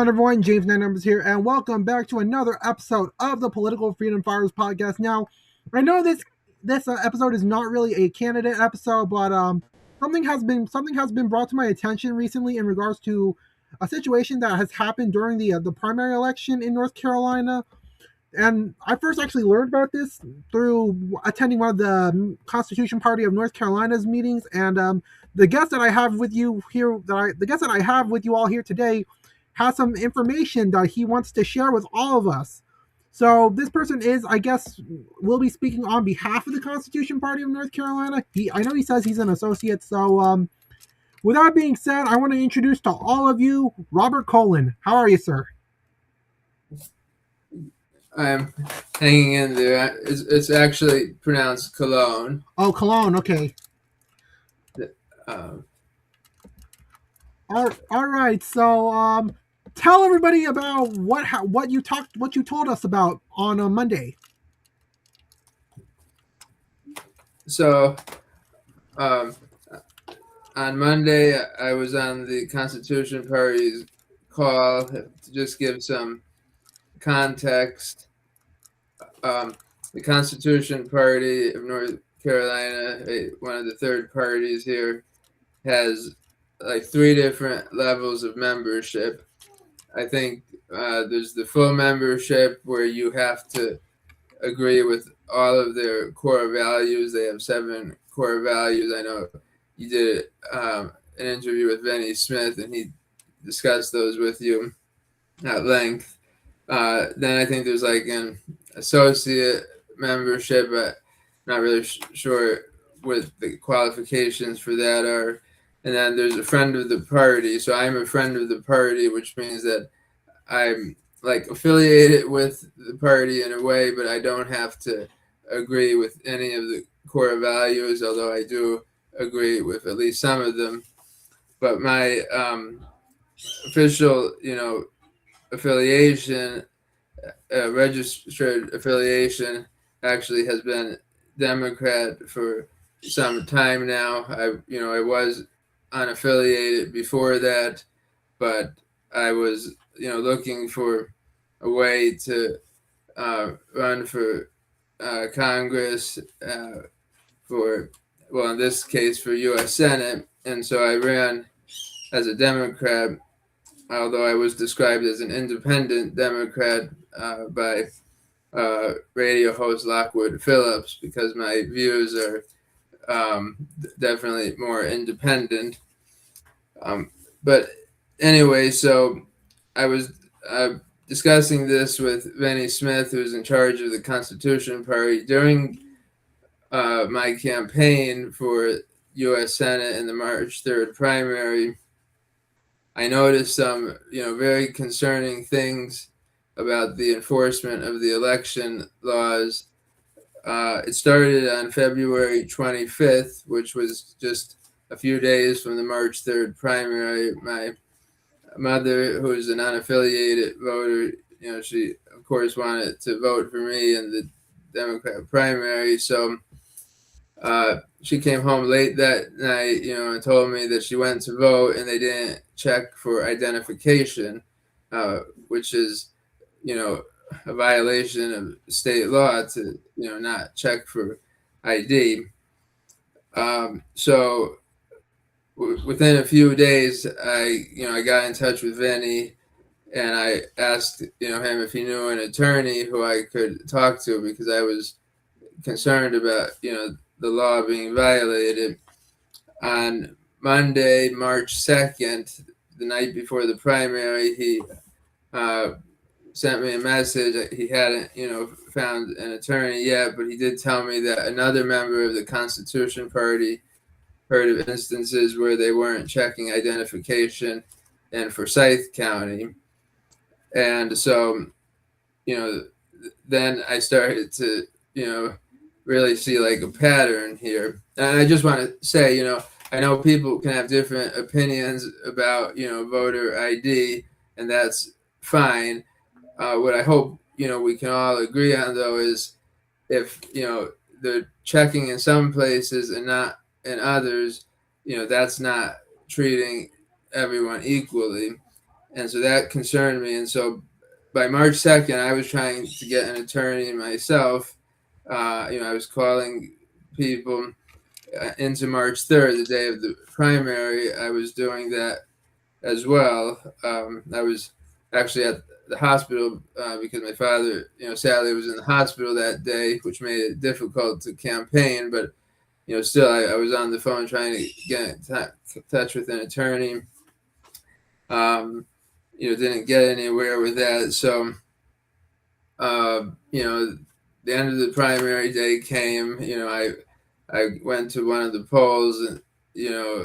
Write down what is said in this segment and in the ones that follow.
on, everyone? James Nine Numbers here, and welcome back to another episode of the Political Freedom Fighters podcast. Now, I know this episode is not really a candidate episode, but something has been brought to my attention recently in regards to a situation that has happened during the primary election in North Carolina. And I first actually learned about this through attending one of the Constitution Party of North Carolina's meetings, and the guest that I have with you here, the guest that I have with you all here today, has some information that he wants to share with all of us. So this person will be speaking on behalf of the Constitution Party of North Carolina. I know he says he's an associate. So with that being said, I want to introduce to all of you Robert Colin. How are you, sir? I'm hanging in there. It's actually pronounced Cologne. Oh, Cologne. Okay. All right. So tell everybody about what you told us about on Monday. So on Monday, I was on the Constitution Party's call to just give some context. The Constitution Party of North Carolina, one of the third parties here, has like 3 different levels of membership. I think there's the full membership where you have to agree with all of their core values. They have 7 core values. I know you did an interview with Vinnie Smith, and he discussed those with you at length. Then I think there's like an associate membership, but not really sure what the qualifications for that are. And then there's a friend of the party. So I'm a friend of the party, which means that I'm like affiliated with the party in a way, but I don't have to agree with any of the core values, although I do agree with at least some of them. But my official, affiliation, registered affiliation, actually has been Democrat for some time now. I was unaffiliated before that, but I was looking for a way to run for Congress, in this case for U.S. Senate, and so I ran as a Democrat, although I was described as an independent Democrat by radio host Lockwood Phillips, because my views are definitely more independent. But anyway, so I was discussing this with Vinnie Smith, who's in charge of the Constitution Party, during my campaign for U.S. Senate in the March 3rd primary. I noticed some, very concerning things about the enforcement of the election laws. It started on February 25th, which was just a few days from the March 3rd primary. My mother, who is an unaffiliated voter, she of course wanted to vote for me in the Democrat primary. So she came home late that night, and told me that she went to vote and they didn't check for identification, which is, a violation of state law to, not check for ID. So within a few days, I got in touch with Vinnie, and I asked, him if he knew an attorney who I could talk to, because I was concerned about, the law being violated. On Monday, March 2nd, the night before the primary, he sent me a message. He hadn't, found an attorney yet, but he did tell me that another member of the Constitution Party heard of instances where they weren't checking identification in Forsyth County. And so, then I started to, really see like a pattern here. And I just want to say, I know people can have different opinions about, voter ID, and that's fine. What I hope, we can all agree on, though, is if, they're checking in some places and not in others, that's not treating everyone equally. and so that concerned me. And so by March 2nd, I was trying to get an attorney myself. I was calling people into March 3rd, the day of the primary. I was doing that as well. I was actually at the hospital because my father, sadly was in the hospital that day, which made it difficult to campaign. But still, I was on the phone trying to get in touch with an attorney. Didn't get anywhere with that. So, the end of the primary day came. I went to one of the polls, and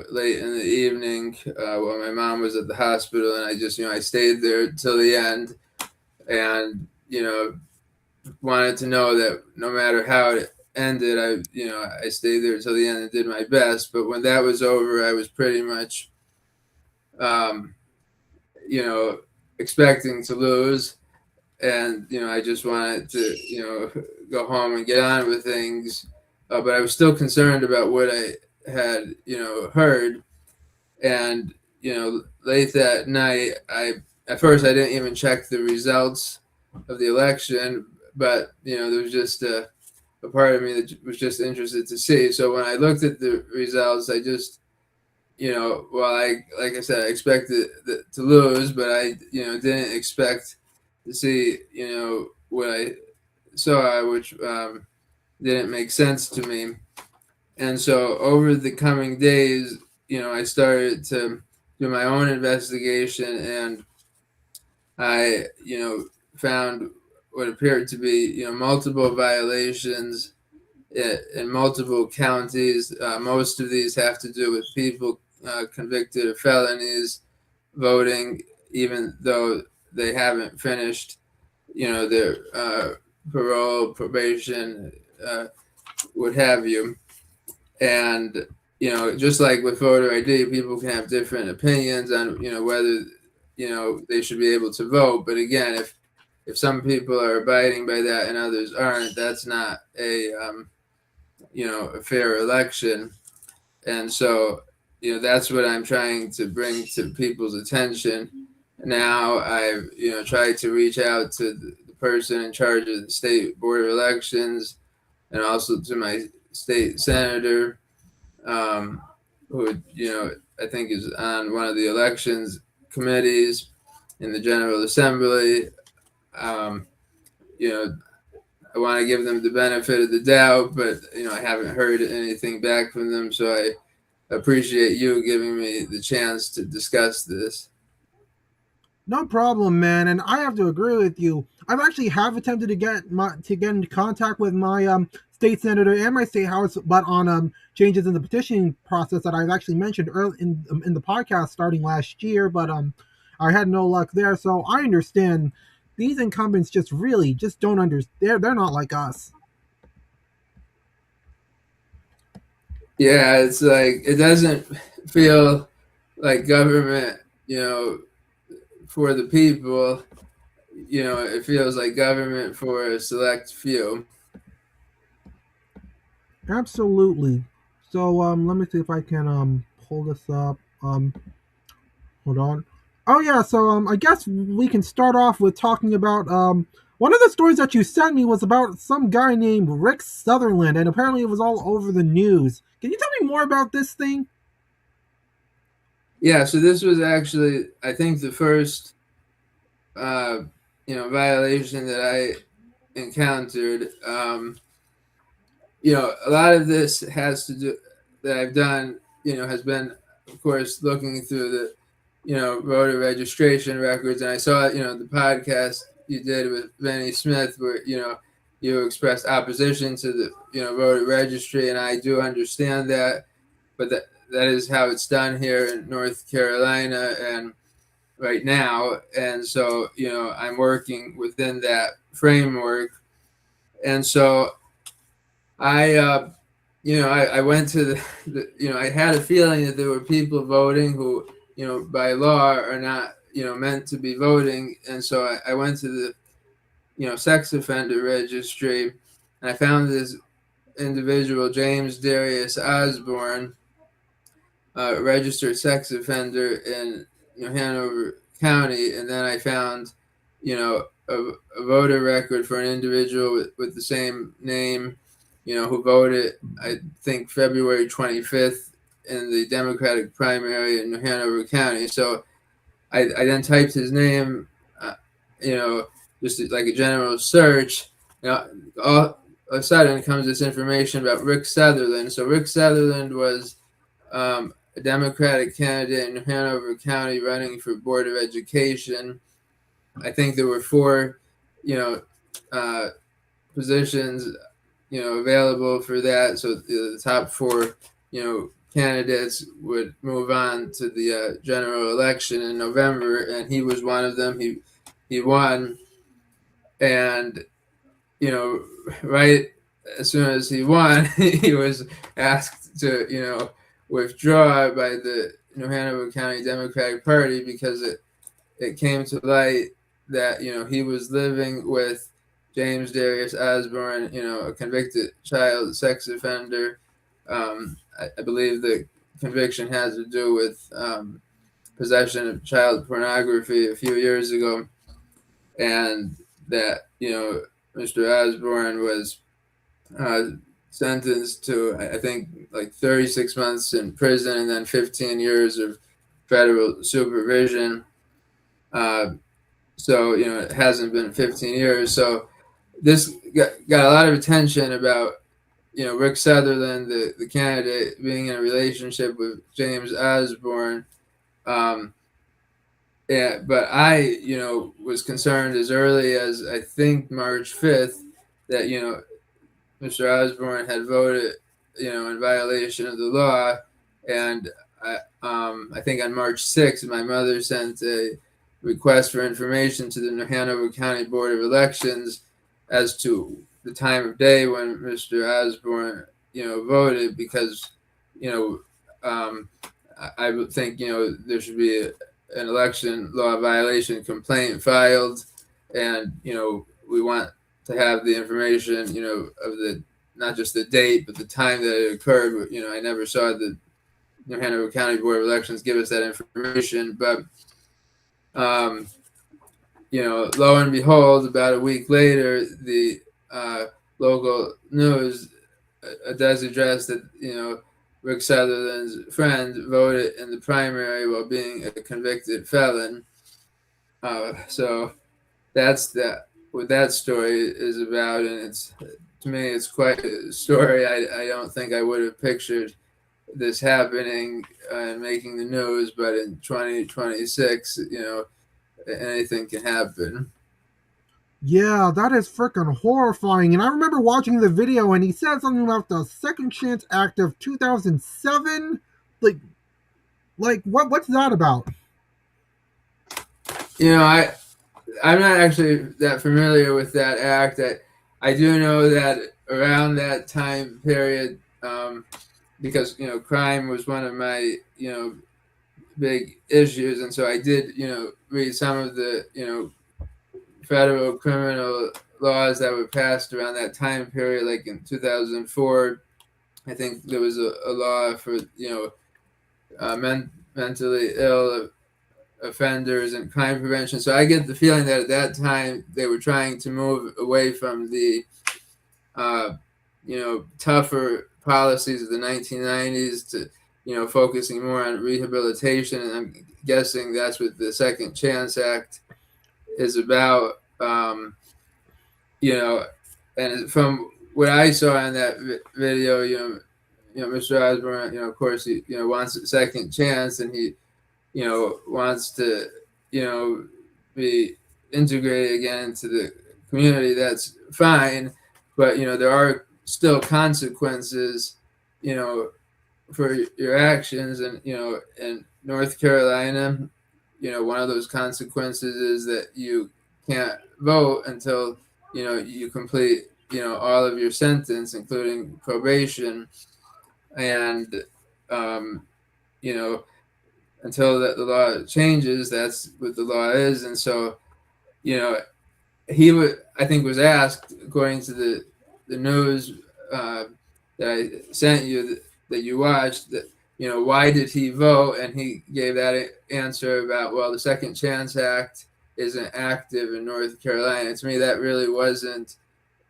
late in the evening while my mom was at the hospital, and I stayed there till the end, and wanted to know that no matter how it ended, I stayed there till the end and did my best. But when that was over, I was pretty much um, expecting to lose, and I just wanted to go home and get on with things. But I was still concerned about what I had heard, and late that night, at first I didn't even check the results of the election, but there was just a part of me that was just interested to see. So when I looked at the results, I just well, like I said, I expected to lose, but I didn't expect to see what I saw, which didn't make sense to me. And so over the coming days, I started to do my own investigation, and I found what appeared to be multiple violations in multiple counties. Most of these have to do with people convicted of felonies voting, even though they haven't finished, their parole, probation, what have you. And just like with voter ID, people can have different opinions on whether they should be able to vote. But again, if some people are abiding by that and others aren't, that's not a a fair election. And so that's what I'm trying to bring to people's attention. Now I've tried to reach out to the person in charge of the state board of elections, and also to my state senator, who I think is on one of the elections committees in the General Assembly. Um, you know, I want to give them the benefit of the doubt, but I haven't heard anything back from them. So I appreciate you giving me the chance to discuss this. No problem, man. And I have to agree with you. I've actually have attempted to get into contact with my state senator and my state house, but on changes in the petitioning process that I've actually mentioned early in the podcast starting last year. But I had no luck there. So I understand these incumbents just don't understand. They're not like us. Yeah, it's like it doesn't feel like government, for the people. It feels like government for a select few. Absolutely. So let me see if I can pull this up. Hold on. Oh yeah, so I guess we can start off with talking about one of the stories that you sent me was about some guy named Rick Sutherland, and apparently it was all over the news. Can you tell me more about this thing? Yeah, so this was actually, I think, the first, violation that I encountered. A lot of this has to do that I've done, has been, of course, looking through the, voter registration records. And I saw, the podcast you did with Benny Smith where, you expressed opposition to the, voter registry. And I do understand that, but that is how it's done here in North Carolina and right now. And so, I'm working within that framework. And so I went to I had a feeling that there were people voting who, by law are not, meant to be voting. And so I went to the, sex offender registry, and I found this individual, James Darius Osborne, registered sex offender in Hanover County, and then I found, a voter record for an individual with the same name, who voted, I think, February 25th in the Democratic primary in Hanover County. So I then typed his name, uh, you know, just like a general search. All of a sudden comes this information about Rick Sutherland. So Rick Sutherland was a Democratic candidate in Hanover County running for Board of Education. I think there were four, uh, positions, available for that. So the top four, candidates would move on to the general election in November, and he was one of them. He won, and right as soon as he won, he was asked to withdraw by the Hanover County Democratic Party because it came to light that he was living with James Darius Osborne, a convicted child sex offender. I believe the conviction has to do with possession of child pornography a few years ago, and that Mr. Osborne was uh, sentenced to, I think, like 36 months in prison and then 15 years of federal supervision. So it hasn't been 15 years. So this got a lot of attention about Rick Sutherland, the candidate, being in a relationship with James Osborne. Yeah, but I was concerned as early as I think March 5th that Mr. Osborne had voted in violation of the law, and I think on March 6th my mother sent a request for information to the Hanover County Board of Elections as to the time of day when Mr. Osborne, voted, because, I would think, there should be an election law violation complaint filed, and, we want to have the information, of the, not just the date, but the time that it occurred. I never saw the Hanover County Board of Elections give us that information, but lo and behold, about a week later, the local news does address that Rick Sutherland's friend voted in the primary while being a convicted felon. So that's what that story is about, and to me it's quite a story. I don't think I would have pictured this happening and making the news, but in 2026, anything can happen. Yeah, that is freaking horrifying. And I remember watching the video, and he said something about the Second Chance Act of 2007. Like what's that about? I'm not actually that familiar with that act. I do know that around that time period, because crime was one of my big issues, and so I did read some of the federal criminal laws that were passed around that time period. Like in 2004, I think there was a law for mentally ill offenders and crime prevention. So I get the feeling that at that time they were trying to move away from the tougher policies of the 1990s to focusing more on rehabilitation, and I'm guessing that's what the Second Chance Act is about. And from what I saw in that video, Mr. Osborne, of course, he wants a second chance, and he wants to be integrated again into the community. That's fine, but there are still consequences for your actions, and in North Carolina, one of those consequences is that you can't vote until you complete all of your sentence, including probation, and until the law changes, that's what the law is. And so he was asked, according to the news that I sent you, that you watched, that why did he vote? And he gave that answer about, well, the Second Chance Act isn't active in North Carolina. To me, that really wasn't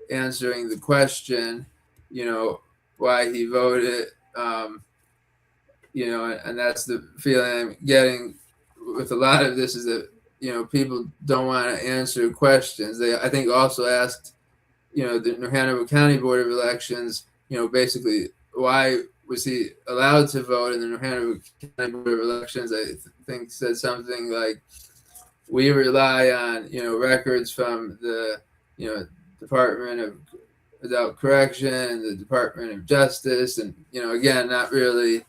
answering the question, why he voted. And that's the feeling I'm getting with a lot of this, is that, people don't want to answer questions. They, I think, also asked, the New Hanover County Board of Elections, basically, why was he allowed to vote in the New Hanover County Board of Elections? I think said something like, we rely on, records from the, Department of Adult Correction and the Department of Justice. And, again, not really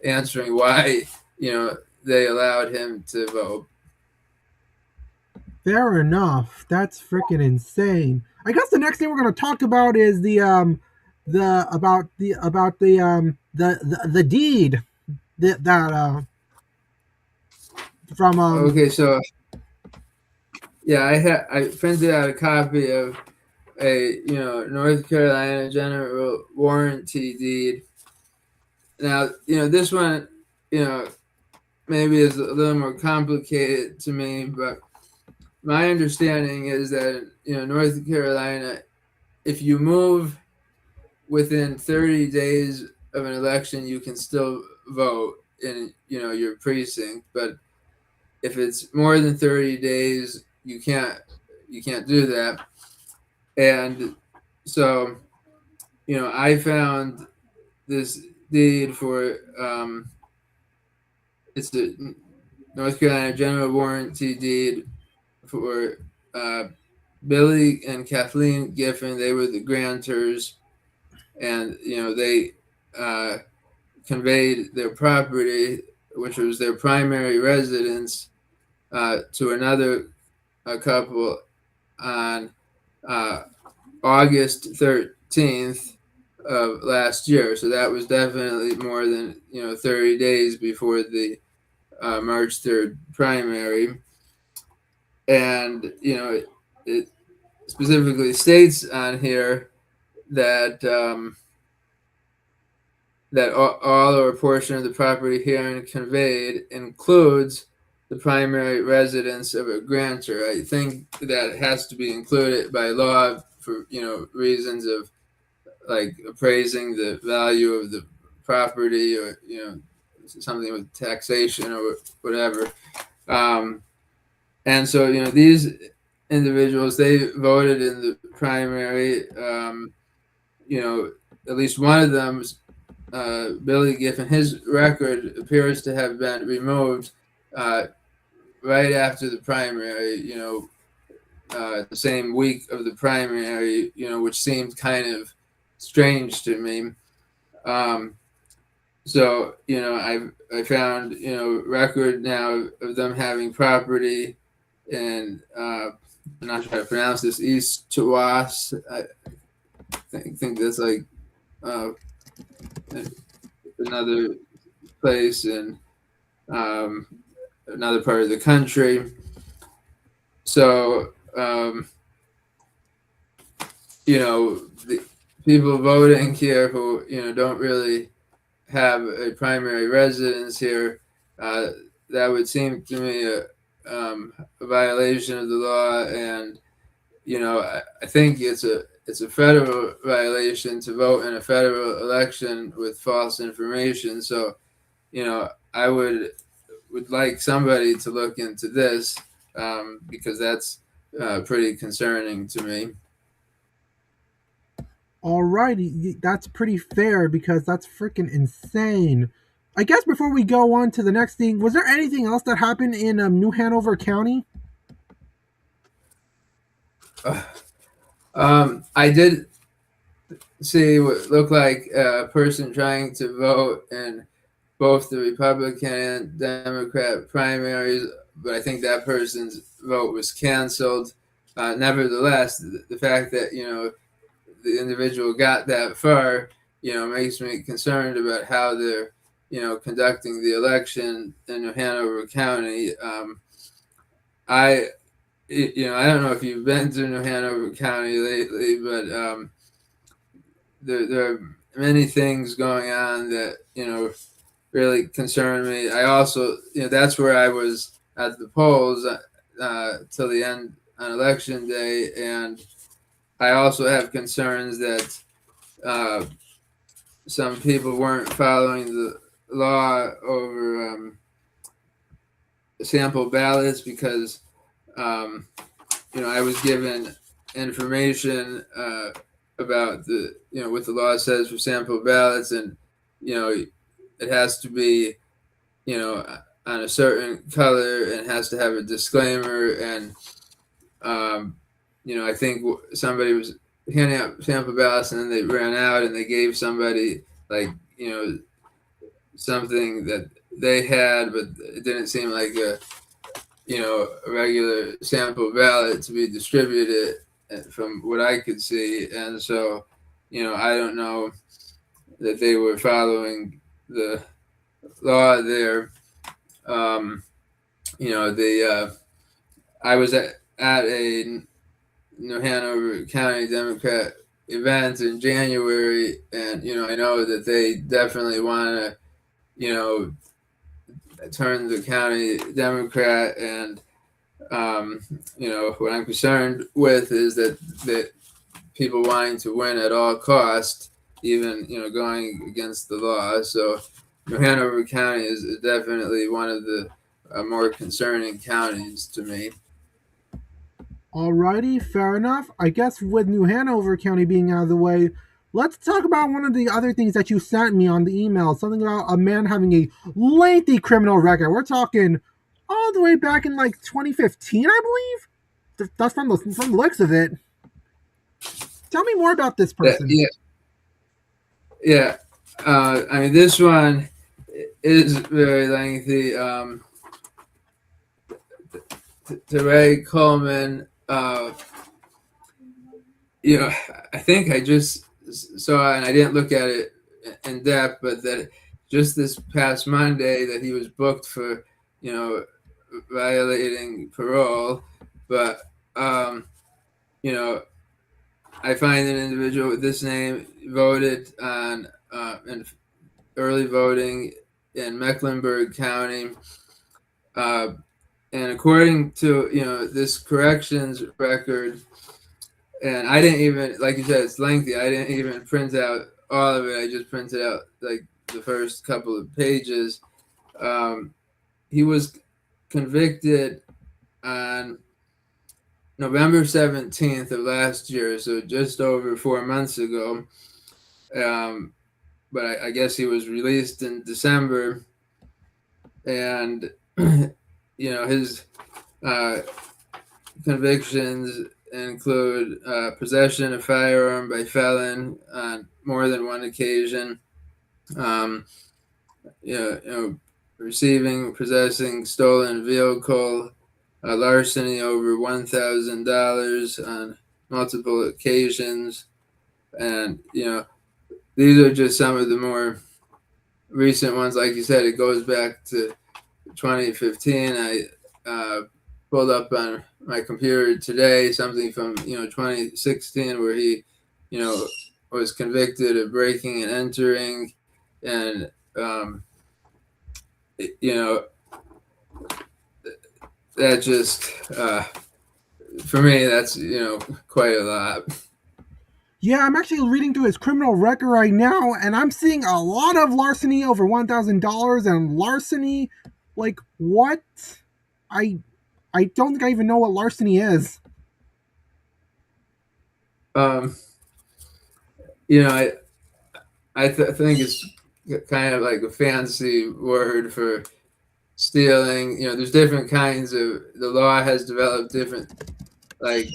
answering why, they allowed him to vote. Fair enough. That's freaking insane. I guess the next thing we're going to talk about is the deed that from Okay, so yeah, I printed out a copy of a North Carolina general warranty deed. Now, this one, maybe is a little more complicated to me, but my understanding is that North Carolina, if you move within 30 days of an election, you can still vote in your precinct, but if it's more than 30 days, you can't do that. And so, I found this deed for it's a North Carolina general warranty deed for Billy and Kathleen Giffen. They were the grantors, and they conveyed their property, which was their primary residence, to another couple on August 13th of last year. So that was definitely more than 30 days before the March 3rd primary. And it specifically states on here that that all or a portion of the property herein conveyed includes the primary residence of a grantor. I think that has to be included by law for reasons of like appraising the value of the property, or something with taxation or whatever. And so these individuals, they voted in the primary. At least one of them, Billy Giffen, his record appears to have been removed right after the primary, the same week of the primary, which seemed kind of strange to me. So, I found, record now of them having property in, I'm not sure how to pronounce this, East Tawas. I think that's like another place in another part of the country. So, the people voting here who, don't really have a primary residence here, that would seem to me a violation of the law. And, I think it's a federal violation to vote in a federal election with false information. So, I would like somebody to look into this, because that's pretty concerning to me. Alrighty, that's pretty fair because that's freaking insane. I guess before we go on to the next thing, was there anything else that happened in New Hanover County? I did see what looked like a person trying to vote in both the Republican and Democrat primaries, but I think that person's vote was canceled. Nevertheless, the fact that the individual got that far, makes me concerned about how they're conducting the election in New Hanover County. I don't know if you've been to New Hanover County lately, but there are many things going on that really concern me. I also, that's where I was at the polls till the end on election day, and I also have concerns that some people weren't following the law over sample ballots because I was given information about what the law says for sample ballots, and it has to be on a certain color and has to have a disclaimer, and I think somebody was handing out sample ballots and then they ran out and they gave somebody like something that they had, but it didn't seem like a regular sample ballot to be distributed from what I could see. And so, I don't know that they were following the law there. I was at a New Hanover County Democrat event in January, and I know that they definitely want to turn the county Democrat, and what I'm concerned with is that people wanting to win at all costs, even going against the law. So New Hanover County is definitely one of the more concerning counties to me. Alrighty, fair enough. I guess with New Hanover County being out of the way, let's talk about one of the other things that you sent me on the email. Something about a man having a lengthy criminal record. We're talking all the way back in like 2015, I believe. That's from the looks of it. Tell me more about this person. Yeah. I mean, this one is very lengthy. Ray Coleman. I think I just saw, and I didn't look at it in depth, but that just this past Monday that he was booked for, violating parole. But, I find an individual with this name voted on in early voting in Mecklenburg County. And according to, this corrections record, and I didn't even, like you said, it's lengthy. I didn't even print out all of it. I just printed out like the first couple of pages. He was convicted on November 17th of last year, so just over 4 months ago. But I guess he was released in December, and his convictions include possession of firearm by felon on more than one occasion, receiving, possessing stolen vehicle, larceny over $1,000 on multiple occasions, and these are just some of the more recent ones. Like you said, it goes back to 2015. I pulled up on my computer today something from 2016 where he was convicted of breaking and entering, and that just for me that's quite a lot. Yeah, I'm actually reading through his criminal record right now, and I'm seeing a lot of larceny over $1,000 and larceny, like what? I don't think I even know what larceny is. I think it's kind of like a fancy word for stealing. There's different kinds of. The law has developed different like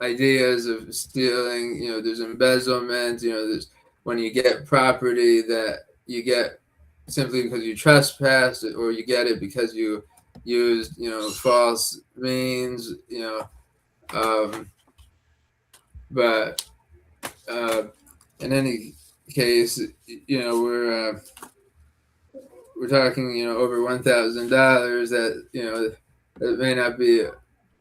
ideas of stealing. There's embezzlement. There's when you get property that you get simply because you trespassed, or you get it because you used false means. But in any case, we're talking over $1,000. That it may not be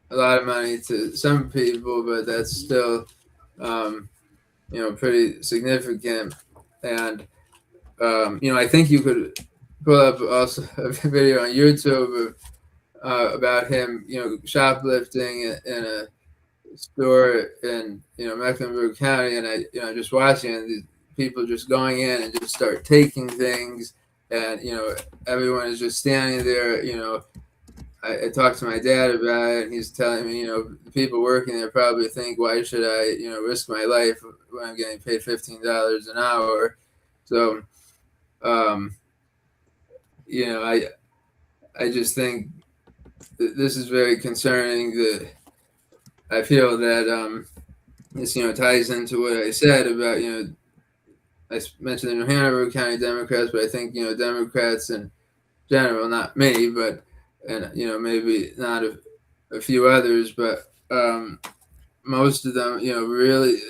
a lot of money to some people, but that's still pretty significant. And I think you could pull up also a video on YouTube about him, shoplifting in a store in Mecklenburg County, and just watching it, these people just going in and just start taking things, and everyone is just standing there. I talked to my dad about it, and he's telling me, the people working there probably think, why should I, risk my life when I'm getting paid $15 an hour? So, um, I just think this is very concerning. That I feel that this ties into what I said about I mentioned the New Hanover County Democrats, but I think Democrats in general, not me, but and maybe not a few others, but most of them really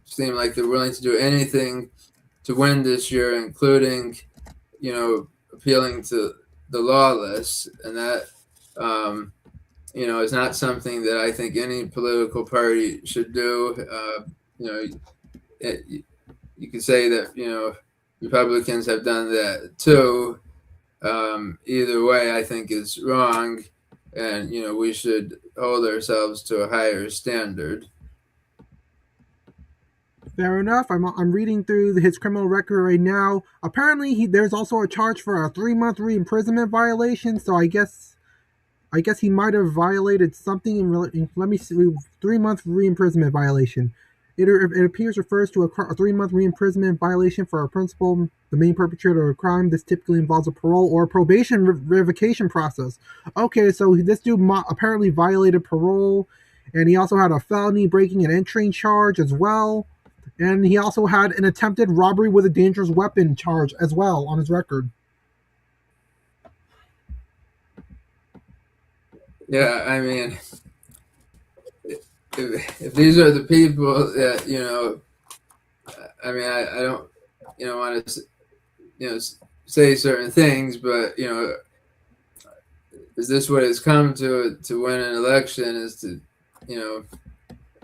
seem like they're willing to do anything to win this year, including appealing to the lawless, and that is not something that I think any political party should do. You could say that Republicans have done that too. Either way, I think is wrong, and we should hold ourselves to a higher standard. Fair enough. I'm reading through his criminal record right now. Apparently, there's also a charge for a 3-month re-imprisonment violation. So I guess he might have violated something. Let me see. 3-month re-imprisonment violation. It appears refers to a 3-month re-imprisonment violation for a principal, the main perpetrator of a crime. This typically involves a parole or probation revocation process. Okay, so this dude apparently violated parole, and he also had a felony breaking and entering charge as well. And he also had an attempted robbery with a dangerous weapon charge as well on his record. Yeah, I mean, if these are the people that I mean, I don't want to say certain things, but is this what it's come to win an election? Is to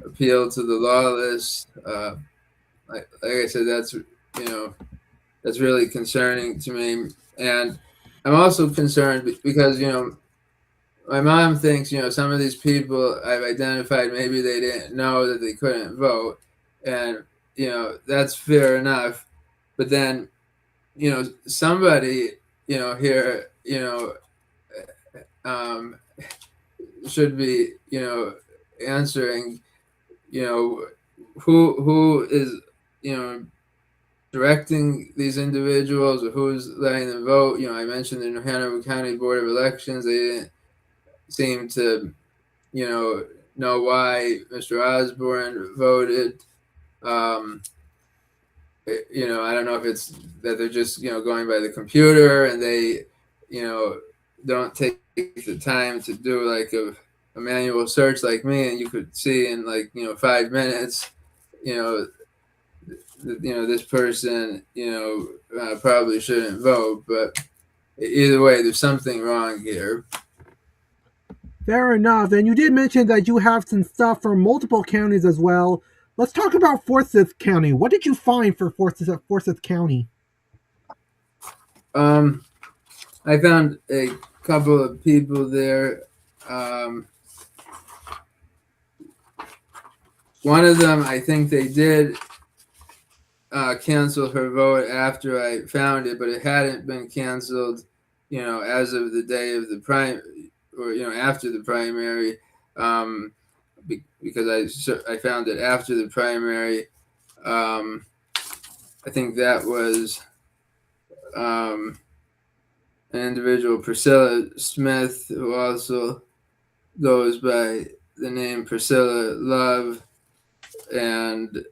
appeal to the lawless? Like I said, that's really concerning to me, and I'm also concerned because my mom thinks some of these people I've identified, maybe they didn't know that they couldn't vote, and that's fair enough, but then somebody here should be answering who is directing these individuals, or who's letting them vote. I mentioned the New Hanover County Board of Elections. They didn't seem to know why Mr. Osborne voted. I don't know if it's that they're just going by the computer, and they don't take the time to do like a manual search like me, and you could see in 5 minutes this person probably shouldn't vote. But either way, there's something wrong here. Fair enough. And you did mention that you have some stuff from multiple counties as well. Let's talk about Forsyth County. What did you find for Forsyth County? I found a couple of people there. One of them, I think they did cancel her vote after I found it, but it hadn't been canceled, as of the day of the after the primary, because I found it after the primary. I think that was an individual, Priscilla Smith, who also goes by the name Priscilla Love, and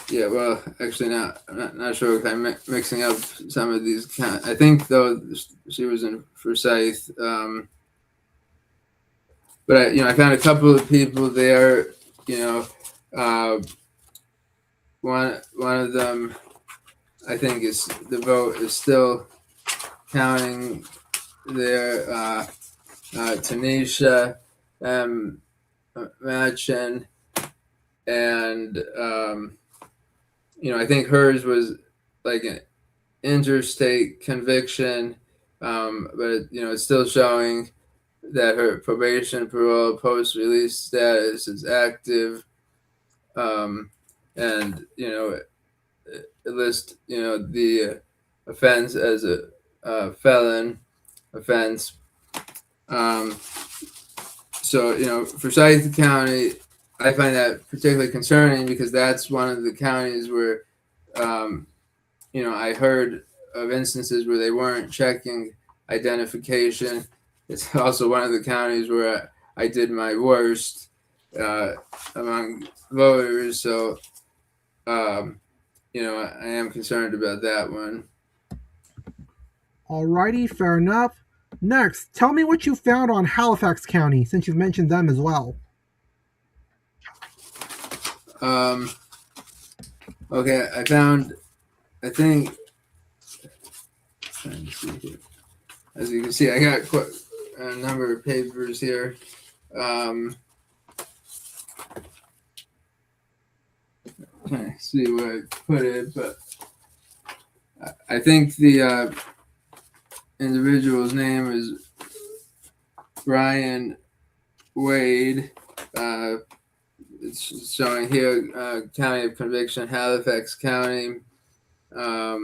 yeah. Well, actually, I'm not sure if I'm mixing up some of these. I think though she was in Forsyth, but I found a couple of people there. One of them, I think, is the vote is still counting there. Tanisha Machin, and I think hers was like an interstate conviction, but it's still showing that her probation, parole, post-release status is active, and it lists the offense as a felon offense. So Forsyth County, I find that particularly concerning because that's one of the counties where I heard of instances where they weren't checking identification. It's also one of the counties where I did my worst among voters. So, I am concerned about that one. Alrighty, fair enough. Next, tell me what you found on Halifax County, since you've mentioned them as well. Okay, I found, I think, trying to see here. As you can see, I got quite a number of papers here. Trying to see where I put it, but I think the individual's name is Brian Wade. It's showing here County of Conviction, Halifax County. A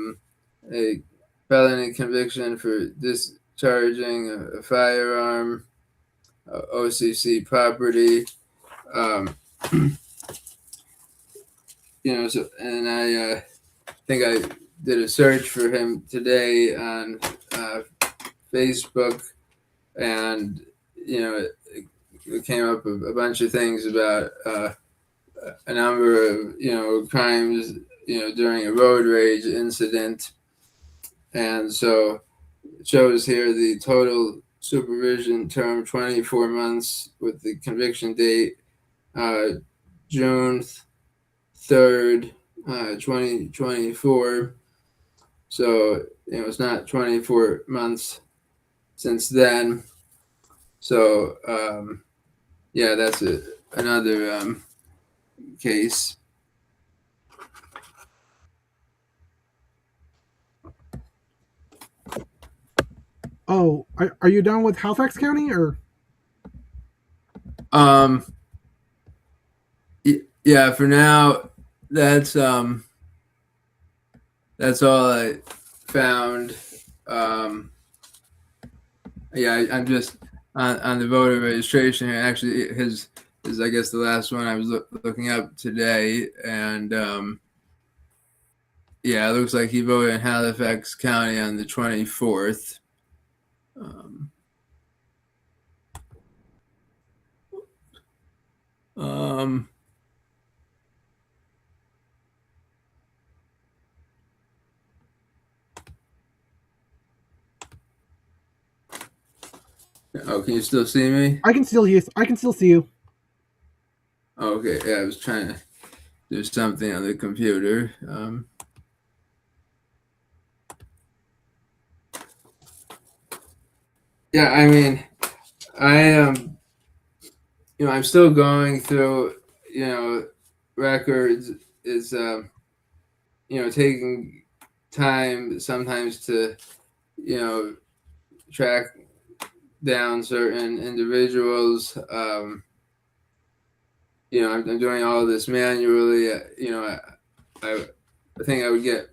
felony conviction for discharging a firearm, OCC property. So, and I think I did a search for him today on Facebook, and it came up a bunch of things about a number of crimes during a road rage incident, and so it shows here the total supervision term 24 months with the conviction date June 3rd 2024. So it's not 24 months since then. So that's another case. Oh, are you done with Halifax County, or? Yeah, for now, that's all I found. I'm just on the voter registration here. Actually, his is, I guess, the last one I was looking up today, and it looks like he voted in Halifax County on the 24th. Oh, can you still see me? I can still see you. Okay, yeah, I was trying to do something on the computer. I mean, I'm still going through, records is, taking time sometimes to, track down certain individuals. I'm doing all of this manually. I think I would get,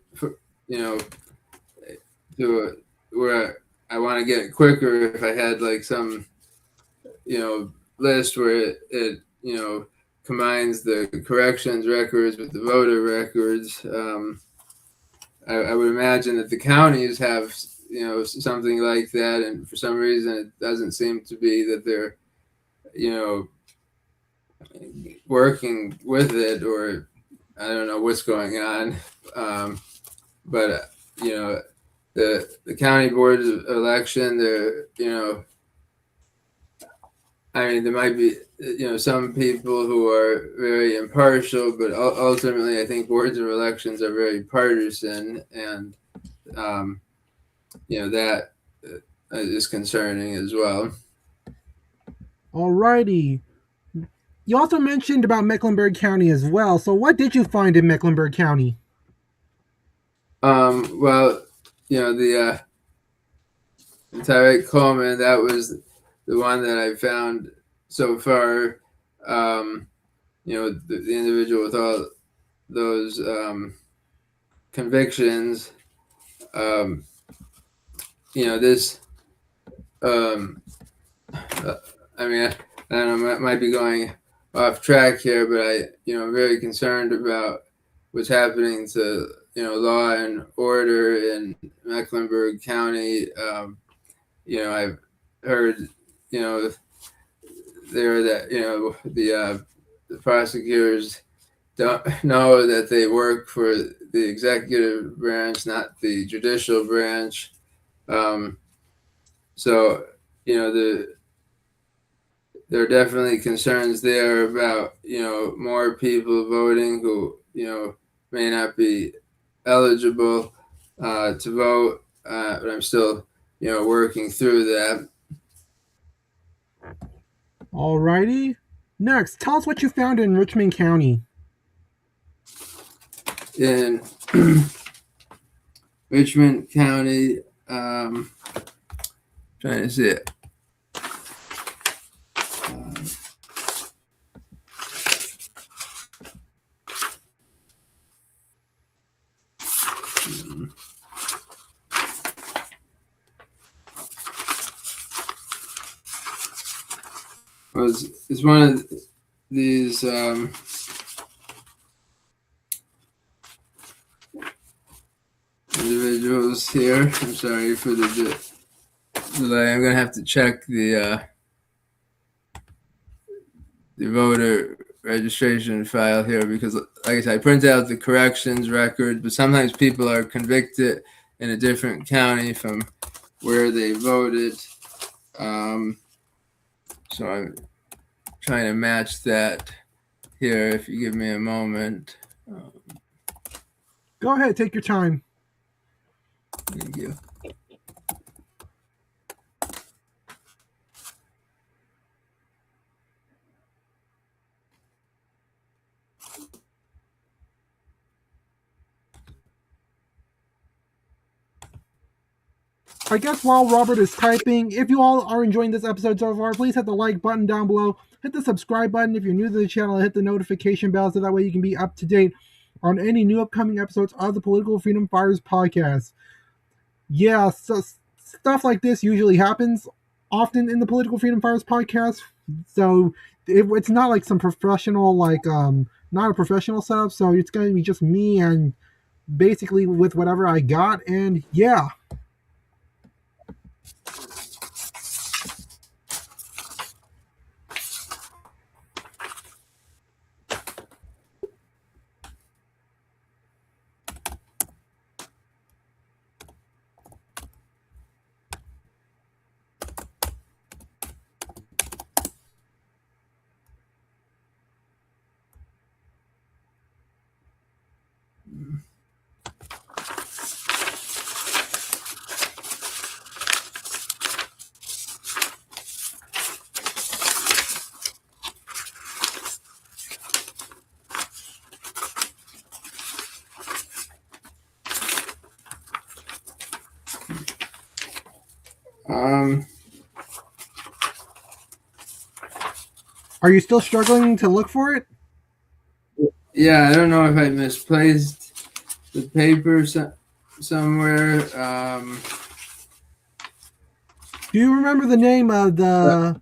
to where I want to get quicker if I had like some, list where it combines the corrections records with the voter records. I would imagine that the counties have something like that, and for some reason it doesn't seem to be that they're working with it, or I don't know what's going on. But the county board of election, there might be some people who are very impartial, but ultimately I think boards of elections are very partisan, and that is concerning as well. Alrighty. You also mentioned about Mecklenburg County as well. So what did you find in Mecklenburg County? Well, the Tyreke Coleman, that was the one that I found so far. The individual with all those convictions. This. I mean, I don't know. I might be going off track here, but I'm very concerned about what's happening to law and order in Mecklenburg County. I've heard there that the prosecutors don't know that they work for the executive branch, not the judicial branch. So there are definitely concerns there about more people voting who may not be eligible to vote, but I'm still working through that. Alrighty. Next, tell us what you found in Richmond County. In Richmond County, trying to see it. It's one of these individuals here. I'm sorry for the delay. I'm going to have to check the voter registration file here because, like I said, I print out the corrections records, but sometimes people are convicted in a different county from where they voted. So I'm trying to match that here. If you give me a moment. Go ahead, take your time. Thank you. I guess while Robert is typing, if you all are enjoying this episode so far, please hit the like button down below. Hit the subscribe button if you're new to the channel. Hit the notification bell so that way you can be up to date on any new upcoming episodes of the Political Freedom Fighters podcast. Yeah, so stuff like this usually happens often in the Political Freedom Fighters podcast. So it's not like some professional, not a professional setup. So it's going to be just me and basically with whatever I got. And yeah. Are you still struggling to look for it? Yeah, I don't know if I misplaced the paper somewhere. Do you remember the name of the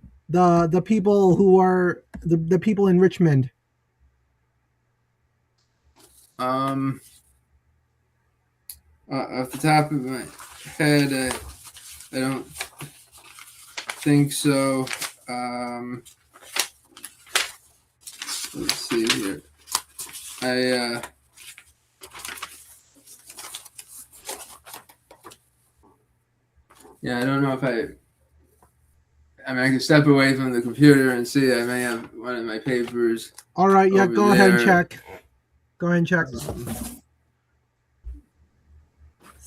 people who are the people in Richmond? Off the top of my head, I don't think so. Let's see here. I don't know if I can step away from the computer and see. I may have one of my papers. All right, yeah, go ahead and check. Go ahead and check.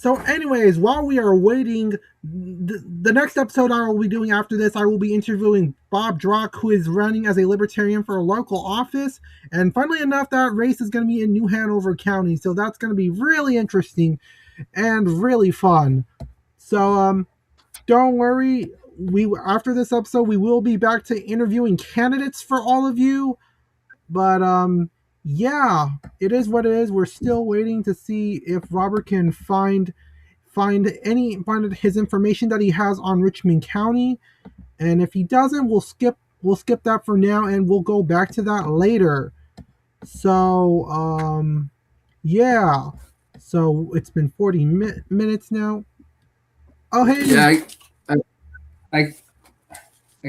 So, anyways, while we are waiting, the next episode I will be doing after this, I will be interviewing Bob Drock, who is running as a libertarian for a local office. And funnily enough, that race is going to be in New Hanover County. So that's going to be really interesting and really fun. So, don't worry. After this episode, we will be back to interviewing candidates for all of you. But yeah, it is what it is. We're still waiting to see if Robert can find his information that he has on Richmond County, and if he doesn't, we'll skip that for now, and we'll go back to that later. So yeah, so it's been 40 minutes now. Oh hey, Yeah, I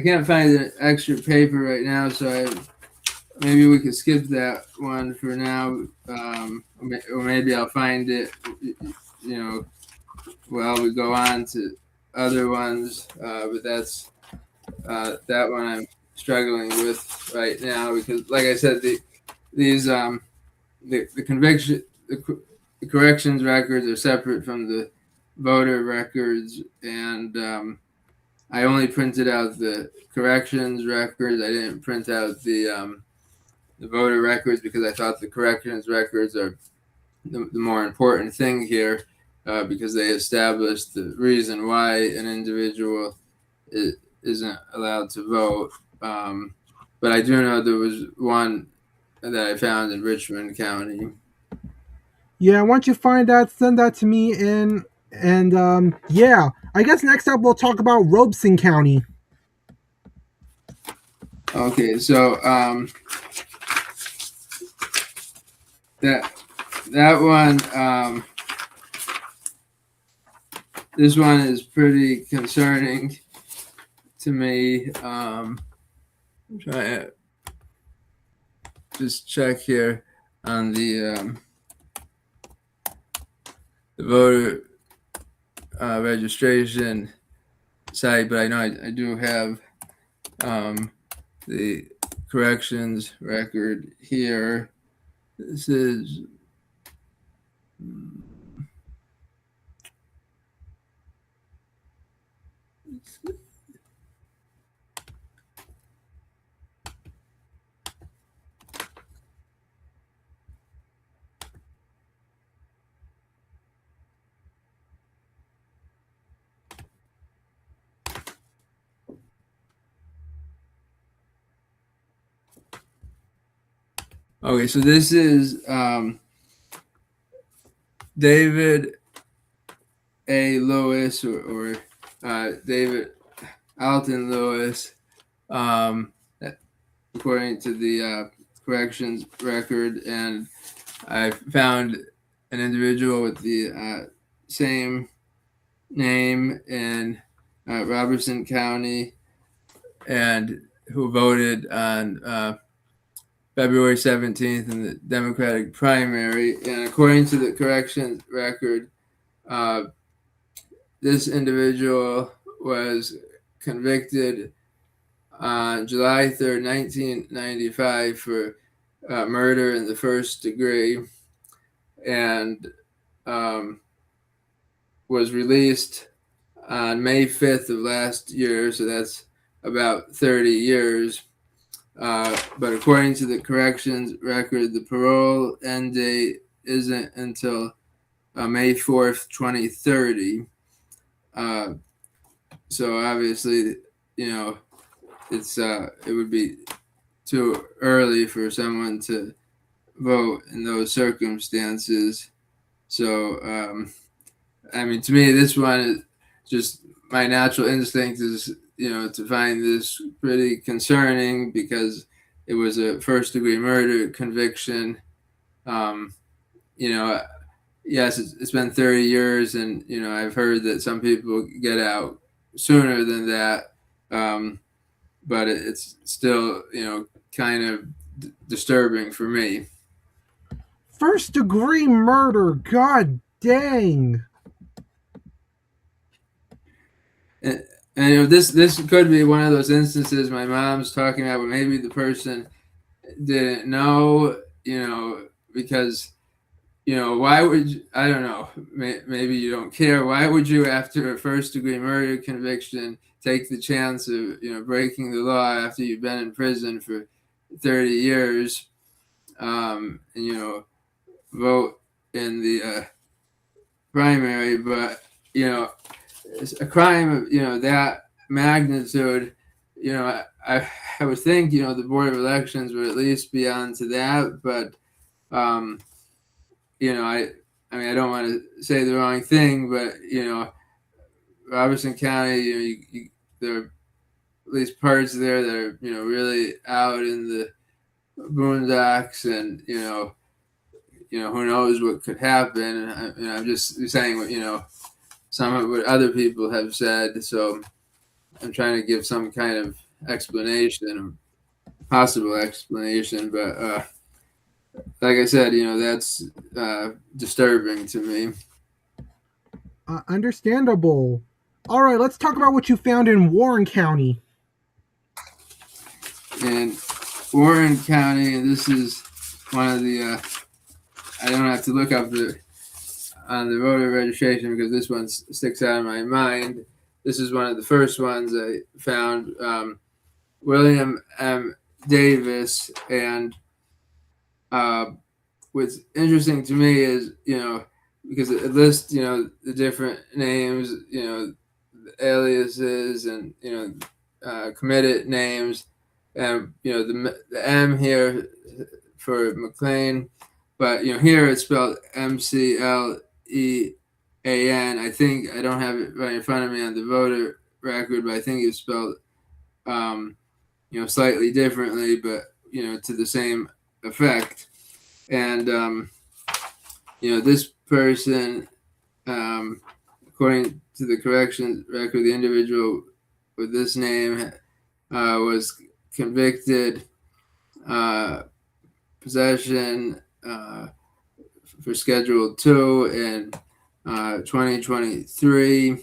can't find an extra paper right now, so maybe we could skip that one for now, or maybe I'll find it, while we go on to other ones. But that's that one I'm struggling with right now because, like I said, the corrections records are separate from the voter records, and I only printed out the corrections records. I didn't print out the voter records because I thought the corrections records are the more important thing here, because they establish the reason why an individual isn't allowed to vote. But I do know there was one that I found in Richmond County. Yeah, once you find that, send that to me and yeah. I guess next up we'll talk about Robeson County. Okay, so that one, this one is pretty concerning to me. I'm trying to just check here on the voter registration site, but I know I do have the corrections record here. This is okay, so this is David A. Lewis or David Alton Lewis, according to the corrections record, and I found an individual with the same name in Robertson County and who voted on February 17th in the Democratic primary. And according to the corrections record, this individual was convicted on July 3rd, 1995 for murder in the first degree, and was released on May 5th of last year, so that's about 30 years. But according to the corrections record, the parole end date isn't until May 4th, 2030. So obviously, it would be too early for someone to vote in those circumstances. So, to me, this one is just my natural instinct is, to find this pretty concerning because it was a first-degree murder conviction. Yes, it's been 30 years, and I've heard that some people get out sooner than that, but it's still kind of disturbing for me. First degree murder, god dang. And this could be one of those instances my mom's talking about where maybe the person didn't know, because why would you, I don't know, maybe you don't care. Why would you, after a first-degree murder conviction, take the chance of, breaking the law after you've been in prison for 30 years, and, vote in the primary? But, it's a crime of, that magnitude, I would think, the Board of Elections would at least be on to that, but, I mean, I don't want to say the wrong thing, but, Robertson County, there are at least parts there that are, really out in the boondocks, and, who knows what could happen. And I'm just saying what, some of what other people have said. So I'm trying to give some kind of explanation, or possible explanation, but, like I said, that's disturbing to me. Understandable. All right, let's talk about what you found in Warren County. In Warren County, and this is one of the, I don't have to look up on the voter registration because this one sticks out in my mind. This is one of the first ones I found, William M. Davis, and what's interesting to me is, because it lists, the different names, the aliases, and, committed names, and, the M here for McLean, but, here it's spelled McLean. I think, I don't have it right in front of me on the voter record, but I think it's spelled, slightly differently, but, to the same effect. And, this person, according to the corrections record, the individual with this name was convicted possession for Schedule 2 in 2023,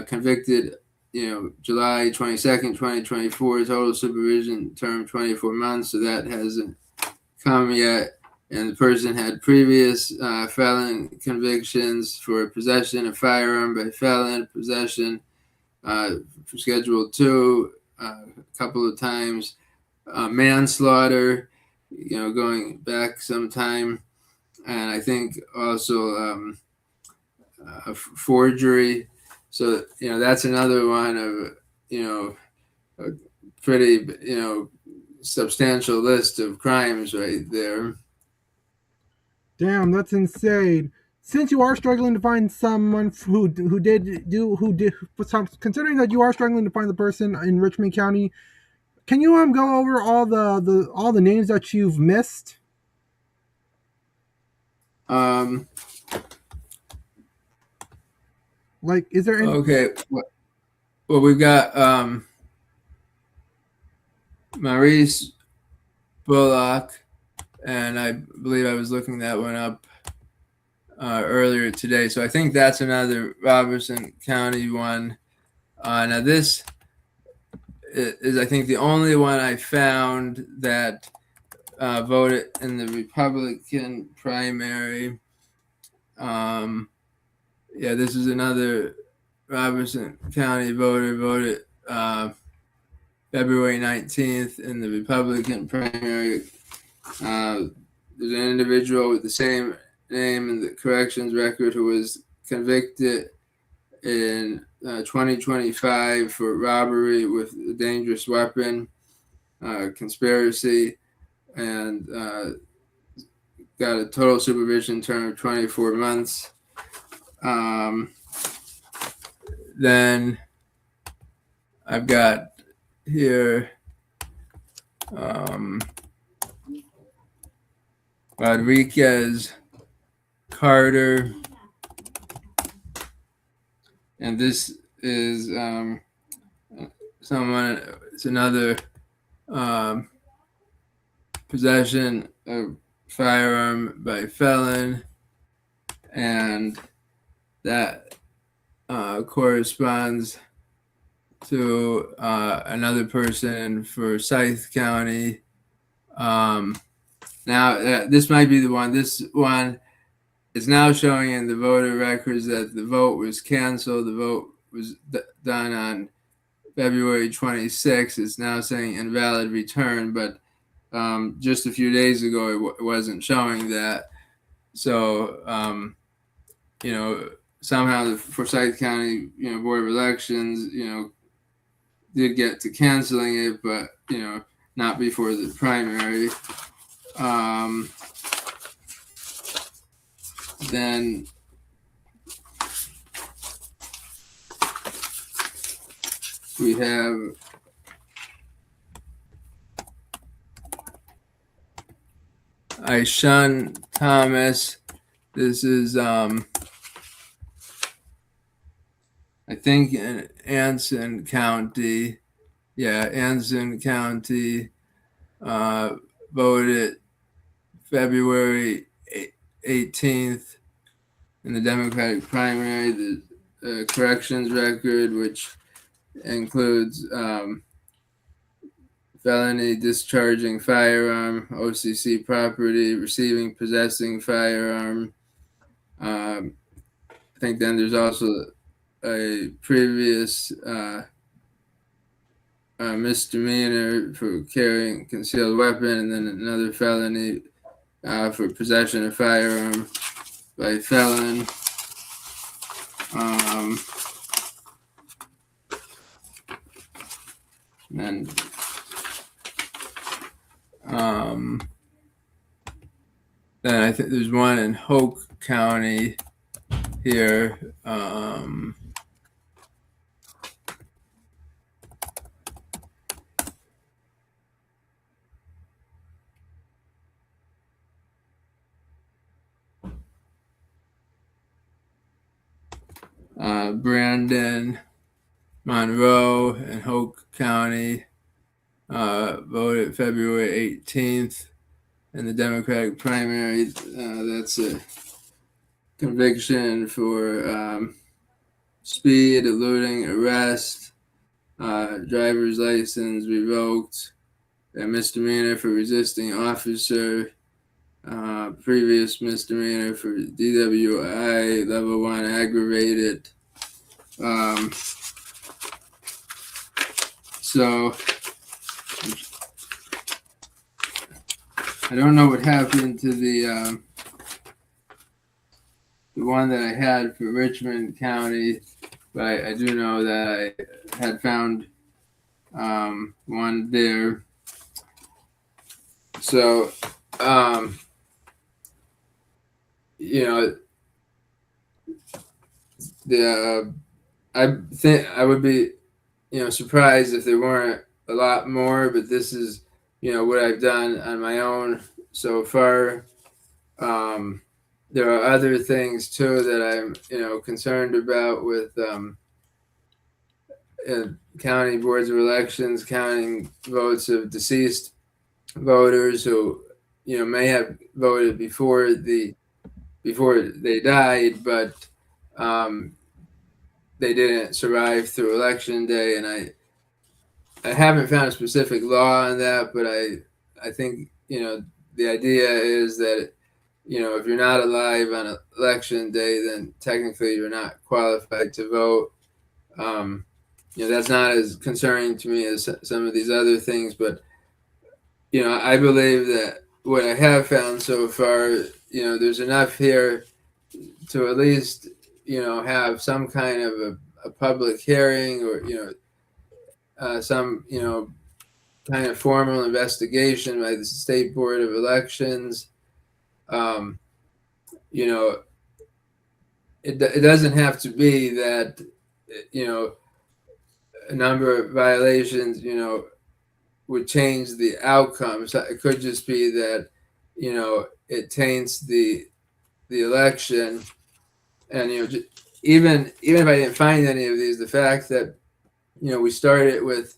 convicted, July 22nd, 2024, total supervision term 24 months, so that hasn't come yet. And the person had previous felon convictions for possession of firearm by felon, possession for Schedule 2 a couple of times, manslaughter, going back some time, and I think also forgery. So, that's another one of, a pretty, substantial list of crimes right there. Damn, that's insane. Since you are struggling to find someone considering that you are struggling to find the person in Richmond County, can you go over all the names that you've missed? Like, is there any? Okay. Well, we've got Maurice Bullock, and I believe I was looking that one up earlier today. So I think that's another Robertson County one. Now this is, I think, the only one I found that voted in the Republican primary. This is another Robertson County voter, voted February 19th in the Republican primary. There's an individual with the same name in the corrections record who was convicted in 2025 for robbery with a dangerous weapon, conspiracy, and got a total supervision term of 24 months. Then I've got here Rodriguez Carter, and this is it's another possession of firearm by felon, and that corresponds to another person for Forsyth County. Now, this might be the one. This one it's now showing in the voter records that the vote was canceled. The vote was done on February 26th. It's now saying invalid return, but just a few days ago it wasn't showing that. So, somehow the Forsyth County, Board of Elections, did get to canceling it, but, not before the primary. Then we have Ishun Thomas. This is, I think, in Anson County. Yeah, Anson County voted February 18th in the Democratic primary. The corrections record, which includes felony discharging firearm, OCC property, receiving, possessing firearm. I think then there's also a previous misdemeanor for carrying concealed weapon, and then another felony for possession of firearm by felon. And then I think there's one in Hoke County here. Brandon Monroe in Hoke County voted February 18th in the Democratic primary. That's a conviction for speed, eluding arrest, driver's license revoked, a misdemeanor for resisting officer, previous misdemeanor for DWI, level 1 aggravated. So I don't know what happened to the one that I had for Richmond County, but I do know that I had found one there. So, I think I would be, surprised if there weren't a lot more, but this is, what I've done on my own so far. There are other things too that I'm, concerned about with county boards of elections, counting votes of deceased voters who, may have voted before they died, but they didn't survive through election day. And I haven't found a specific law on that, but I think, the idea is that, if you're not alive on election day, then technically you're not qualified to vote. That's not as concerning to me as some of these other things, but, I believe that what I have found so far, there's enough here to at least, have some kind of a public hearing, or, some, kind of formal investigation by the State Board of Elections. It doesn't have to be that, a number of violations, would change the outcome. So it could just be that, it taints the election. And, even if I didn't find any of these, the fact that, we started with,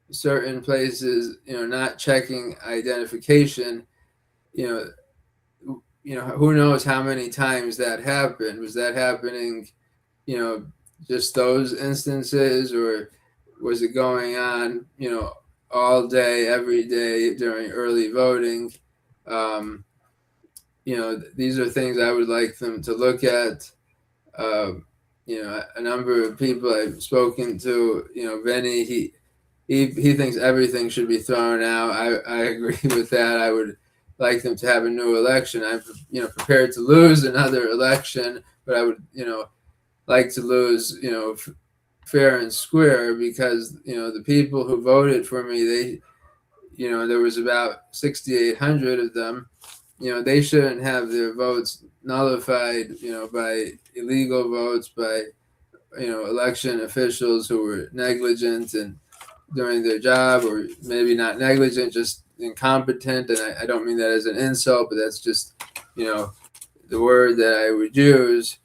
certain places, not checking identification, who knows how many times that happened? Was that happening, just those instances, or was it going on, all day, every day during early voting? these are things I would like them to look at. A number of people I've spoken to, Vinny, he thinks everything should be thrown out. I agree with that. I would like them to have a new election. I'm, prepared to lose another election, but I would, like to lose, fair and square, because, the people who voted for me, there was about 6,800 of them. They shouldn't have their votes nullified, by illegal votes, by, election officials who were negligent and doing their job, or maybe not negligent, just incompetent. And I don't mean that as an insult, but that's just, the word that I would use.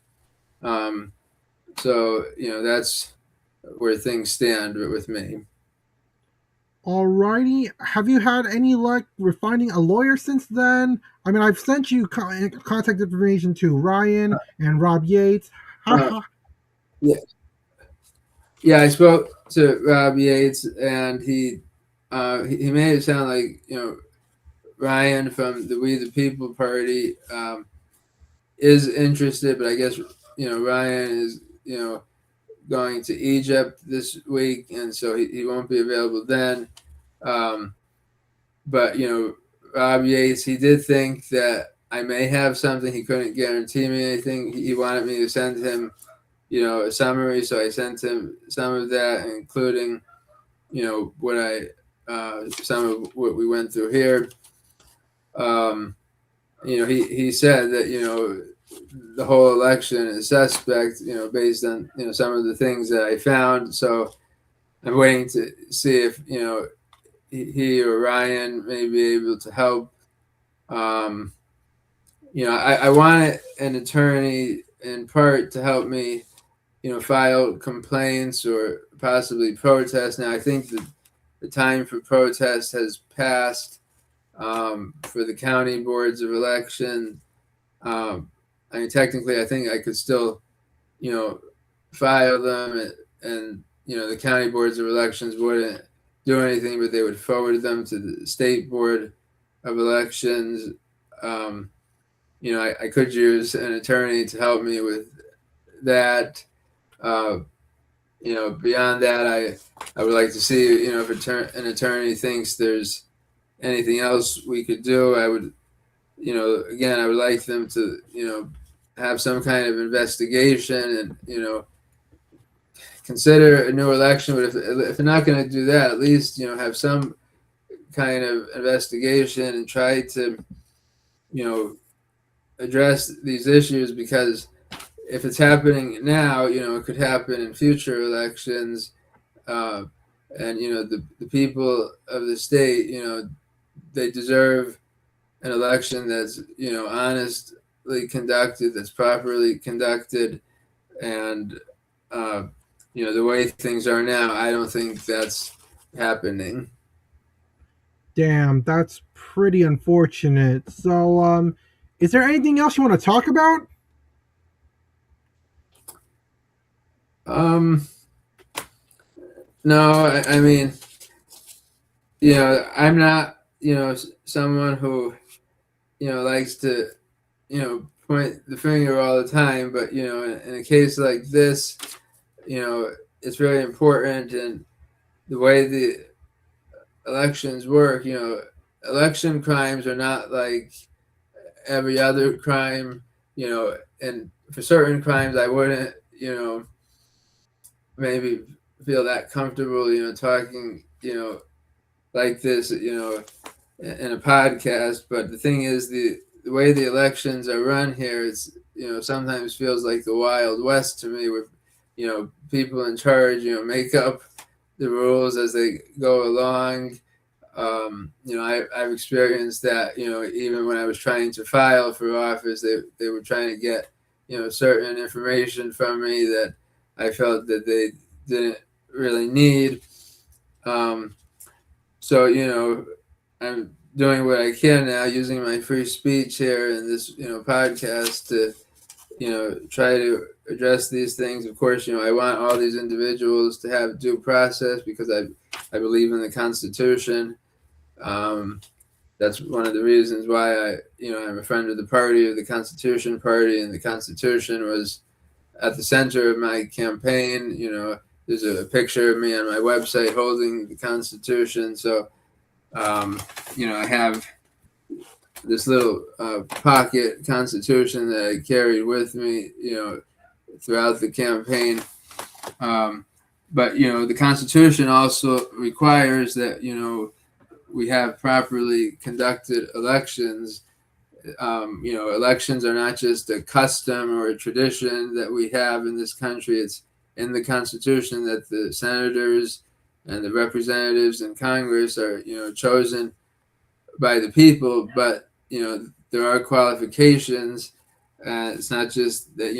So, that's where things stand with me. Alrighty. Have you had any luck with finding a lawyer since then? I mean, I've sent you contact information to Ryan and Rob Yates. Yeah. Yeah, I spoke to Rob Yates, and he made it sound like, Ryan from the We the People Party is interested, but I guess, Ryan is, going to Egypt this week, and so he won't be available then. But, Rob Yates, he did think that I may have something. He couldn't guarantee me anything. He wanted me to send him, a summary, so I sent him some of that, including, some of what we went through here. He said that, the whole election is suspect, based on, some of the things that I found. So I'm waiting to see if, he or Ryan may be able to help. I wanted an attorney in part to help me, file complaints or possibly protest. Now, I think that the time for protest has passed for the county boards of election. I mean, technically, I think I could still, file them, and the county boards of elections wouldn't do anything, but they would forward them to the state board of elections. I could use an attorney to help me with that. Beyond that, I would like to see, if an attorney thinks there's anything else we could do. I would, again, I would like them to, have some kind of investigation and, consider a new election. But if they're not going to do that, at least, have some kind of investigation and try to, address these issues, because if it's happening now, it could happen in future elections. And, the people of the state, they deserve an election that's, honestly conducted, that's properly conducted. And, the way things are now, I don't think that's happening. Damn, that's pretty unfortunate. So, is there anything else you want to talk about? No, I mean, I'm not, someone who, likes to, point the finger all the time. But, in a case like this, it's really important. And the way the elections work, election crimes are not like every other crime, and for certain crimes, I wouldn't, maybe feel that comfortable, talking, like this, in a podcast. But the thing is, the way the elections are run here, it's, sometimes feels like the Wild West to me, with, people in charge, make up the rules as they go along. I've experienced that, even when I was trying to file for office, they were trying to get, certain information from me that I felt that they didn't really need. So, I'm doing what I can now, using my free speech here in this, podcast to, try to address these things. Of course, I want all these individuals to have due process, because I believe in the Constitution. that's one of the reasons why I'm a friend of the party, of the Constitution Party, and the Constitution was at the center of my campaign. There's a picture of me on my website holding the Constitution. So, I have this little pocket Constitution that I carried with me, throughout the campaign. But the Constitution also requires that we have properly conducted elections. Elections are not just a custom or a tradition that we have in this country. It's in the Constitution that the senators and the representatives in Congress are chosen by the people. But there are qualifications. It's not just that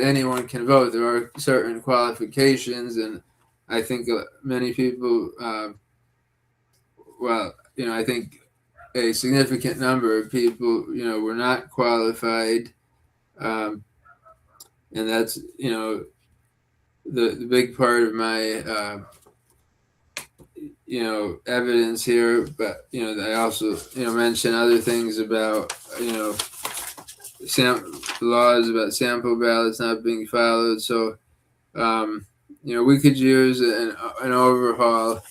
anyone can vote. There are certain qualifications, and I think many people, I think a significant number of people, were not qualified, and that's the big part of my evidence here. But I also mention other things about laws about sample ballots not being followed. So we could use an overhaul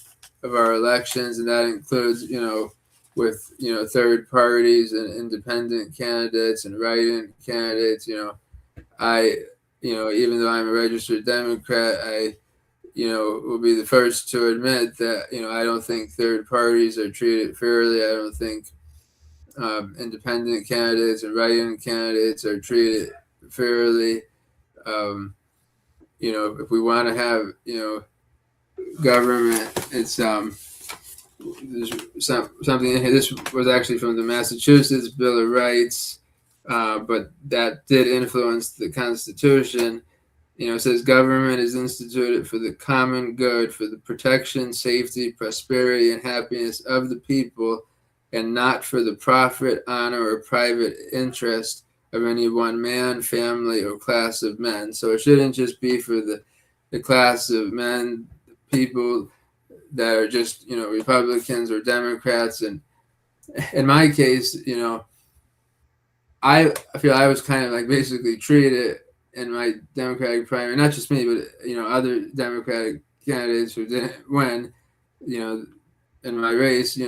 of our elections, and that includes with third parties and independent candidates and write-in candidates. I even though I'm a registered Democrat, I will be the first to admit that I don't think third parties are treated fairly. I don't think independent candidates and write-in candidates are treated fairly. If we want to have government, it's there's something in here. This was actually from the Massachusetts Bill of Rights, but that did influence the Constitution. It says government is instituted for the common good, for the protection, safety, prosperity, and happiness of the people, and not for the profit, honor, or private interest of any one man, family, or class of men. So it shouldn't just be for the class of men, people that are just, Republicans or Democrats. And in my case, I feel I was kind of like basically treated in my Democratic primary, not just me, but, other Democratic candidates who didn't win, in my race,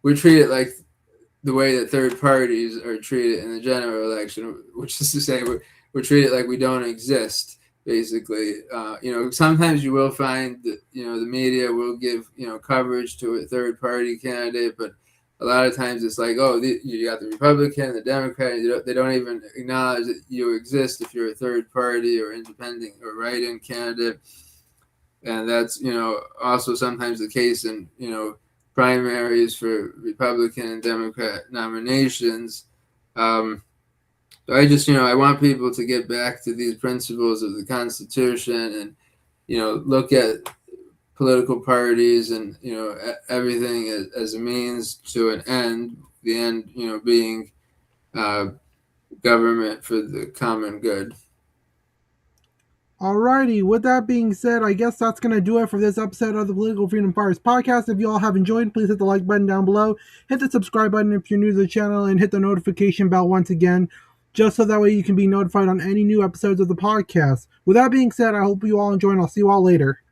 we're treated like the way that third parties are treated in the general election, which is to say we're treated like we don't exist, basically. Sometimes you will find that, the media will give, coverage to a third party candidate, but a lot of times it's like, oh, you got the Republican, the Democrat, they don't even acknowledge that you exist if you're a third party or independent or write-in candidate. And that's, also sometimes the case in, primaries for Republican and Democrat nominations. So I just, I want people to get back to these principles of the Constitution and, look at political parties and, everything as a means to an end, the end, being government for the common good. Alrighty, with that being said, I guess that's going to do it for this episode of the Political Freedom Fighters podcast. If you all have enjoyed, please hit the like button down below, hit the subscribe button if you're new to the channel, and hit the notification bell once again, just so that way you can be notified on any new episodes of the podcast. With that being said, I hope you all enjoy, and I'll see you all later.